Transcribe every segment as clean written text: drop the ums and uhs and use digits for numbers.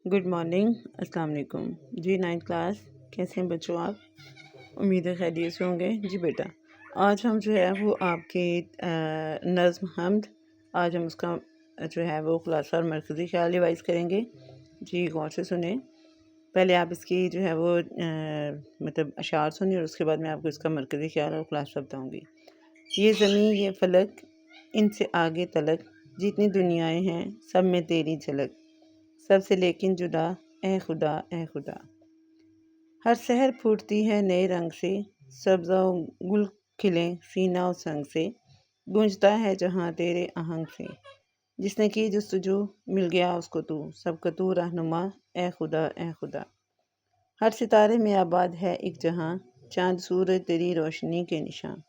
Good morning, अस्सलाम वालेकुम जी। 9th class कैसे हैं बच्चों आप? उम्मीद है खैरियत से होंगे जी बेटा। आज हम जो है वो आपके नज़्म हम्द, आज हम उसका जो है वो खुलासा और मरकज़ी ख्याल रिवाइज़ करेंगे जी। गौर से सुने। पहले आप इसकी जो है वो मतलब अशार सुनिए और उसके बाद मैं आपको इसका मरकज़ी ख्याल और खुलासा बताऊँगी। ये ज़मीं ये फलक, इनसे आगे तलक, जितनी दुनियाएं हैं सब में तेरी झलक, सबसे लेकिन जुदा ए खुदा ए खुदा। हर सहर फूटती है नए रंग से, सब्ज़ गुल खिले सीना और संग से, गूंजता है जहाँ तेरे आहंग से। जिसने की जुस्तजू मिल गया उसको तू, सबका तू रहनुमा ए खुदा ए खुदा। हर सितारे में आबाद है एक जहाँ, चांद सूरज तेरी रोशनी के निशान।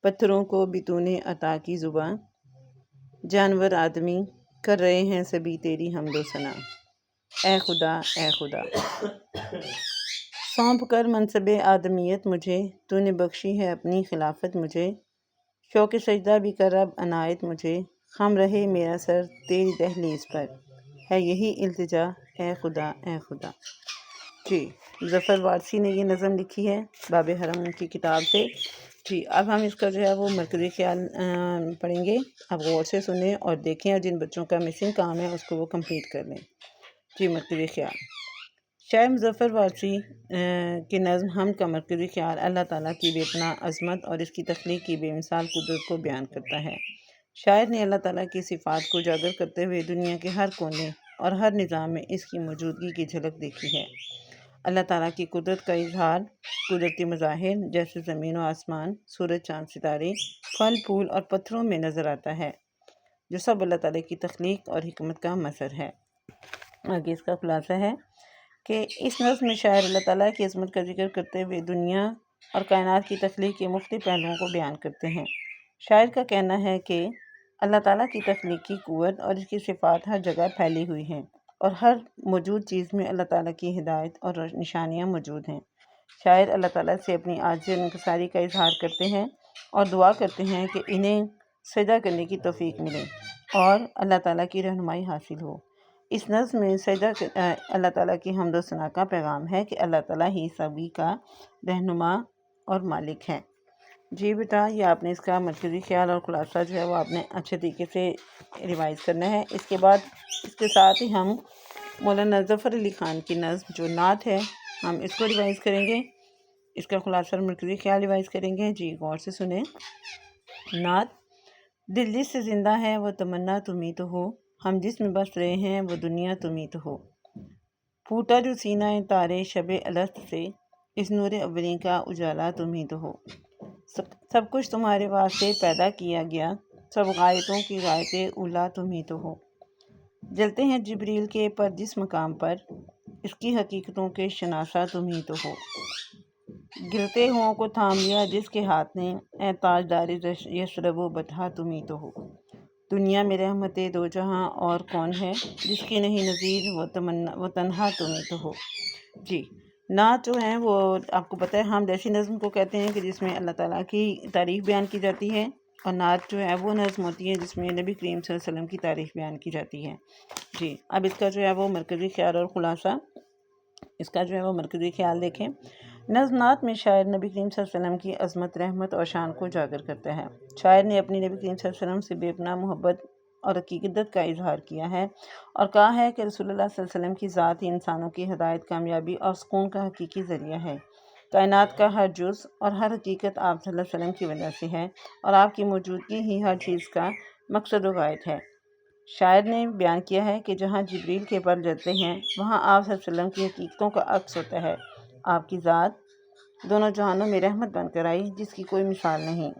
पत्थरों को भी तूने अता की जुबान, जानवर आदमी कर रहे हैं सभी तेरी हम्दो सना। ए खुदा ए खुदा। सौंप कर मनसबे आदमियत मुझे, तूने बख्शी है अपनी खिलाफत मुझे। शौक़ सजदा भी कर अब अनायत मुझे, खम रहे मेरा सर तेरी दहलीज पर, है यही इल्तिजा ए खुदा ए खुदा। जी, ज़फ़र वारसी ने ये नज़म लिखी है बाब हरम की किताब से जी। अब हम इसका जो है वो मरकज़ी ख्याल पढ़ेंगे। आप गौर से सुने और देखें, और जिन बच्चों का मिसिंग काम है उसको वो कंप्लीट कर लें जी। मरकज़ी ख्याल। शायर मुज़फ़्फ़र वारसी के नज़्म हम का मरकज़ी ख्याल अल्लाह ताला की बेपना अज़मत और इसकी तख्लीक़ की बेमिसाल कुदरत को बयान करता है। शायर ने अल्लाह ताला की सिफ़ात को उजागर करते हुए दुनिया के हर कोने और हर निज़ाम में इसकी मौजूदगी की झलक देखी है। अल्लाह ताला की कुदरत का इज़हार कुदरती मज़ाहिर जैसे ज़मीन व आसमान, सूरज, चाँद, सितारे, फल फूल और पत्थरों में नज़र आता है, जो सब अल्लाह ताला की तख्लीक़ और हिकमत का मसर है। आगे इसका खुलासा है कि इस नज़्म में शायर अल्लाह ताला की अज़मत का जिक्र करते हुए दुनिया और कायनात की तख्लीक़ के मुख्तलिफ़ पहलुओं को बयान करते हैं। शायर का कहना है कि अल्लाह ताला की तख्लीक़ी क़ुव्वत और इसकी सिफ़ात हर जगह फैली हुई हैं और हर मौजूद चीज़ में अल्लाह ताला की हिदायत और निशानियाँ मौजूद हैं। शायर अल्लाह ताला से अपनी आजिज़ और इंकिसारी का इज़हार करते हैं और दुआ करते हैं कि इन्हें सजदा करने की तौफ़ीक मिले और अल्लाह ताला की रहनुमाई हासिल हो। इस नज़्म में सजदा अल्लाह ताला की हम्द व सना का पैगाम है कि अल्लाह ताला ही सभी का रहनुमा और मालिक है जी बेटा। ये आपने इसका मरकज़ी ख्याल और खुलासा जो है वो आपने अच्छे तरीके से रिवाइज़ करना है। इसके बाद इसके साथ ही हम मौलाना ज़फ़र अली ख़ान की नज़्म जो नात है हम इसको रिवाइज़ करेंगे। इसका खुलासा और मरकज़ी ख्याल रिवाइज़ करेंगे जी। गौर से सुने। नात। दिल जिससे ज़िंदा है वो तमन्ना तुम ही तो हो, हम जिसमें बस रहे हैं वो दुनिया तुम ही तो हो। फूटा जो सीना तारे शबे अलस्त से, इस नूर अव्वली का उजाला तुम ही तो हो। सब कुछ तुम्हारे वास्ते पैदा किया गया, सब गायतों की गायत उला तुम ही तो हो। जलते हैं जिब्रील के पर जिस मकाम पर, इसकी हकीकतों के शनासा तुम ही तो हो। गिरते हुओं को थाम लिया जिसके हाथ ने, ए ताजदारी यशरबो बतहा तुम ही तो हो। दुनिया में रहमते दो जहां और कौन है, जिसकी नहीं नज़ीर वो तन्हा तुम ही तो हो जी। नात जो है वो आपको पता है हम ऐसी नज़्म को कहते हैं कि जिसमें अल्लाह ताला की तारीफ़ बयान की जाती है, और नात जो है वो नज़्म होती है जिसमें नबी करीम सल्लल्लाहु अलैहि वसल्लम की तारीफ़ बयान की जाती है जी। अब इसका जो है वो मरकज़ी ख्याल और खुलासा, इसका जो है वो मरकज़ी ख्याल देखें। नज़्मात में शायर नबी करीम सल्लल्लाहु अलैहि वसल्लम की अज़मत, रहमत और शान को उजागर करता है। शायर ने अपनी नबी करीम सल्लल्लाहु अलैहि वसल्लम से बेपनाह मोहब्बत और अकीदत का इजहार किया है और कहा है कि रसूलुल्लाह सल्लल्लाहु अलैहि वसल्लम की ज़ात ही इंसानों की हिदायत, कामयाबी और सुकून का हकीकी ज़रिया है। कायनात का हर जुज़ और हर हकीकत आप सल्लल्लाहु अलैहि वसल्लम की वजह से है और आपकी मौजूदगी ही हर चीज़ का मकसद व गायत है। शायर ने बयान किया है कि जहाँ जिब्रील के पर जलते हैं वहाँ आप सल्लल्लाहु अलैहि वसल्लम की हकीकतों का अक्स होता है। आपकी ज़ात दोनों जहानों में रहमत बनकर आई जिसकी कोई मिसाल नहीं।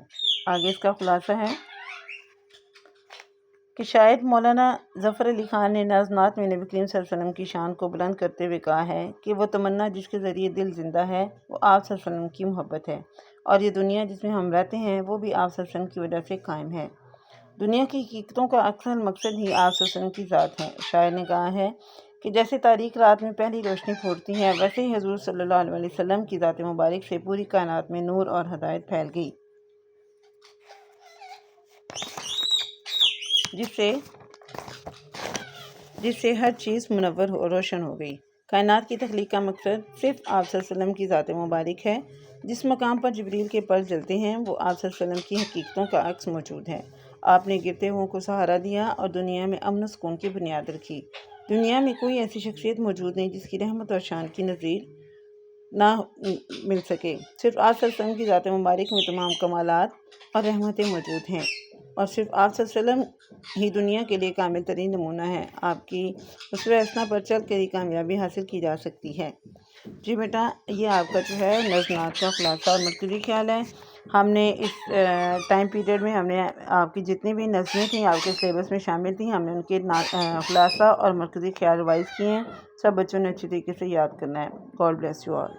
आगे इसका खुलासा है कि शायद मौलाना ज़फ़र अली ख़ान ने नज़्मात में नबी करीम सल्लल्लाहु अलैहि वसल्लम की शान को बुलंद करते हुए कहा है कि वो तमन्ना जिसके ज़रिए दिल ज़िंदा है वो आप सल्लल्लाहु अलैहि वसल्लम की मोहब्बत है, और ये दुनिया जिसमें हम रहते हैं वो भी आप सल्लल्लाहु अलैहि वसल्लम की वजह से कायम है। दुनिया की हकीकतों का अक्सर मकसद ही आप सल्लल्लाहु अलैहि वसल्लम की ज़ात है। शायर ने कहा है कि जैसे तारीक रात में पहली रोशनी फूटती है, वैसे ही हज़ूर सल्लल्लाहु अलैहि वसल्लम की ज़ात मुबारक से पूरी कायनात में नूर और हदायत फैल गई, जिससे جس سے ہر چیز منور اور روشن ہو گئی۔ کائنات کی تخلیق کا مقصد صرف آپ صلی اللہ علیہ وسلم کی ذات مبارک ہے۔ جس مقام پر جبریل کے پر جلتے ہیں وہ آپ صلی اللہ علیہ وسلم کی حقیقتوں کا عکس موجود ہے۔ آپ نے گرتے ہوئوں کو سہارا دیا اور دنیا میں امن و سکون کی بنیاد رکھی۔ دنیا میں کوئی ایسی شخصیت موجود نہیں جس کی رحمت اور شان کی نظیر نہ مل سکے۔ صرف آپ صلی اللہ علیہ وسلم کی ذات مبارک میں تمام کمالات اور رحمتیں موجود ہیں، اور صرف آپ صلی اللہ علیہ وسلم ہی دنیا کے لیے کامل ترین نمونہ ہے۔ آپ کی اسوہ حسنہ پر چل کر ہی کامیابی حاصل کی جا سکتی ہے۔ جی بیٹا، یہ آپ کا جو ہے نظمات کا خلاصہ اور مرکزی خیال ہے۔ ہم نے اس ٹائم پیریڈ میں ہم نے آپ کی جتنی بھی نظمیں تھیں آپ کے سلیبس میں شامل تھیں، ہم نے ان کے خلاصہ اور مرکزی خیال ریوائز کیے ہیں۔ سب بچوں نے اچھی طریقے سے یاد کرنا ہے۔ God bless you all.